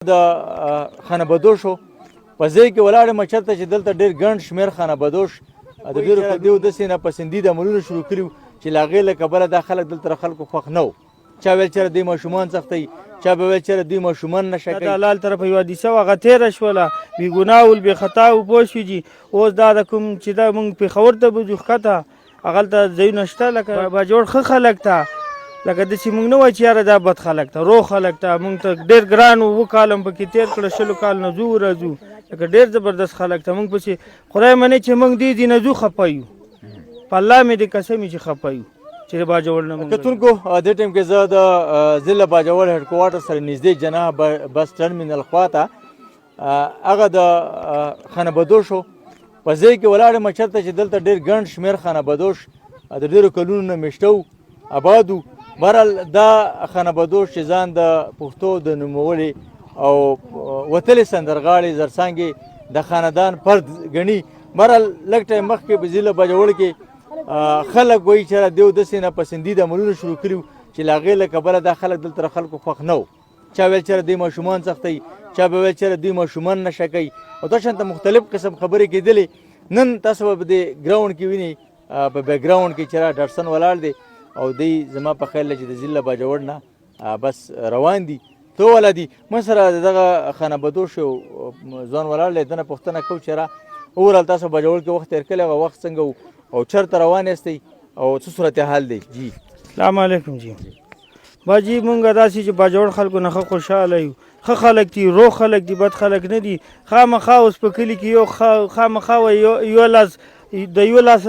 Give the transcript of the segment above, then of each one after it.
د خانه بدوشو په ځای کې ولاړ یم چېرته چې دلته ډېر ګڼ شمېر خانه بدوش د ډېرو دیو داسې ناپسندي د عملونه شروع کړي وو چې له هغې له کبله دا خلک دلته د خلکو خوښ نه وو. چا ویل چېرې دوی ماشومان سختوي، چا به ویل چېرې دوی ماشومان نشه کوي. د حلال طرفه یوه حادثه وه هغه تېره شوله، بې ګناه ول بې خطا و پوه شوي جي. اوس دا د کوم چې دا مونږ پېښور ته بوځو ښکته هغلته ځایونه شته لکه باجوړ ښه خلک ته لکه داسې مونږ نه وایو چې یاره دا بد خلک ته روغ خلک ته مونږ ته ډېر ګران و 7 کاله م پکې تېر کړه 20 کال نه ځو راځو لکه ډېر زبردست خلک ته مونږ پسې خدای منې چې مونږ دې دې نه ځو خفه یو په الله مې دې قسم چې خفه یو چې د باجوړ نه مونږ کتونکو دې ټایم کې زه د ضلع باجوړ هیډ کوارټر سره نږدې جناح بس ټرمینل خواته هغه د خانه بدوشو په ځای کې ولاړ یم چېرته چې دلته ډېر ګڼ شمېر خانه بدوش د ډېرو کلونو نه مېشته وو آباد وو. بهرحال دا خانه بدوش چې ځان د پښتو د نوموړي او وتلې سندرغاړې زرڅانګې د خاندان فرد ګڼي. بهرحال لږ ټایم مخکې په ضلع باجوړ کې خلک وایي چې دیو داسې ناپسندي د عملونه شروع کړي وو چې له هغې له کبله دا خلک دلته د خلکو خوښ نه وو. چا ویل چېرې دوی ماشومان سختوي، چا به ویل چېرې دوی ماشومان نشه کوي او دا شانته مختلف قسم خبرې کېدلې. نن تاسو به په دې ګراونډ کې وینئ په بیک ګراونډ کې چېرې ډاټسن ولاړ دی او دوی زما په خیال چې د ضلع باجوړ نه بس روان دي تو والا دي. ما سره دغه خانه بدوش ځوان ولاړ دی دنه پوښتنه کوو چې را اورال تاسو باجوړ کې وخت تېر کړی هغه وخت څنګه و او چېرته روان یاستئ او څه صورتحال دی؟ جی سلام علیکم جی باجی مونږ داسې چې باجوړ خلکو نه ښه خوشحاله یو ښه خلک دي روغ خلک دي بد خلک نه دي. خامخا اوس په کلي کې یو خامخا یو لاس د یو لاس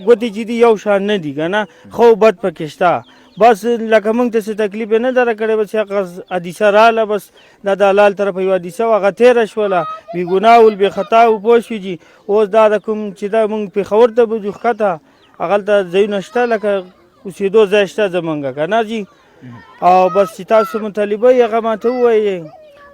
ګوتې چې دي یو شان نه دي که نه ښه او بد پکې شته. بس لکه مونږ ته څه تکلیف یې نه دره کړی بس هغه حادثه راغله بس دا د حلال طرفه یوه حادثه وه هغه تېره شوله بې ګناه ول بې خطا و پوه شوي جي. اوس دا د کوم چې دا مونږ پېښور ته بوځو ښکته هغلته ځایونه شته لکه اوسېدو ځای شته زمونږ که نه جي او بس چې تاسو مطالبه یې هغه ماته ووایئ.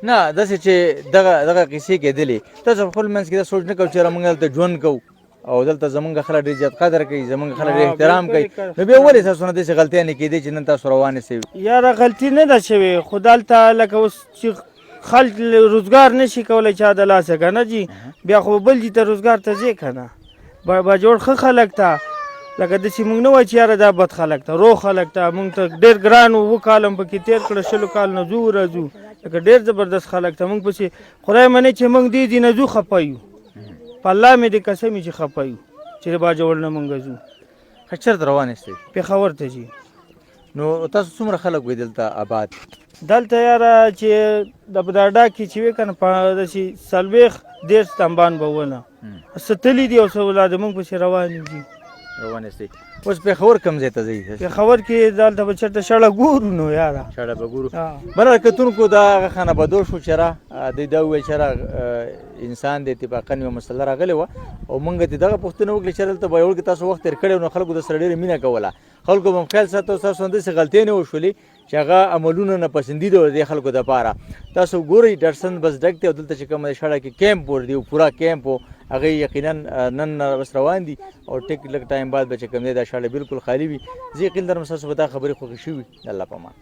نه داسې چې دغه قصې کېدلې تاسو په خپل منځ کې دا سوچ نه کوئ چې موږ دلته ژوند کوو او دلته زمونږ خلک ډېر زیات قدر کوي زمونږ خلک ډېر احترام کوي نو بیا ولې تاسو نه داسې غلطیانې کېدې چې نن تاسو روانې سوي؟ یاره غلطي نه ده شوې خو دلته لکه اوس چې خلک روزګار نه شي کولی چا د لاسه که نه جي بیا خو بل دي ته روزګار ته ځې که نه باجوړ ښه خلک ته لکه داسې مونږ نه وایو چې یاره دا بد خلک ته روغ خلک ته مونږ ته ډېر ګران و 7 کاله م پکې تېر کړه 20 کال نه ځو راځو لکه ډېر زبردست خلک ته مونږ پسې خدای منې چې مونږ دې دې نه ځو خفه یو په الله مې دې قسم چې خفه یو چې د باجوړ نه مونږ ځو. چېرته روان یاستئ؟ پېښور ته ځي. نو تاسو څومره خلک وئ دلته آباد؟ دلته یاره چې د بداډا کې چې وې که نه په داسې 40-50 تنبان به ونه څه تلي دي او څه ولاده مونږ پسې روان دي روان یاستئ. اوس پېښور کوم ځای ته ځئ؟ پېښور کې دلته به چېرته شړه ګورو نو یاره شړه به ګورو. بهرحال کتونکو دا هغه خانه بدوش و چې را دوی دا وویل چې را انسان د اتفاقا یوه مسله راغلې وه او موږ دې دغه پوښتنه وکړې چې دلته باجوړ کې تاسو وخت تېر کړی نو خلکو درسره ډېره مینه کوله خلکو به خیال ساتو تاسو نه داسې غلطۍ نه وشولې چې هغه عملونه ناپسندي ده د خلکو دپاره. تاسو ګورئ ډاټسن بس ډک دی او دلته چې کومه شړه کې کیمپ ور دی پوره کیمپ و هغه یقینا نن بس روان دي او ټیک لږ ټایم بعد به چې کوم دی دا شړه بالکل خالي وي. زه یقین لرم ستاسو به دا خبرې خوښې شوي. الله په امان.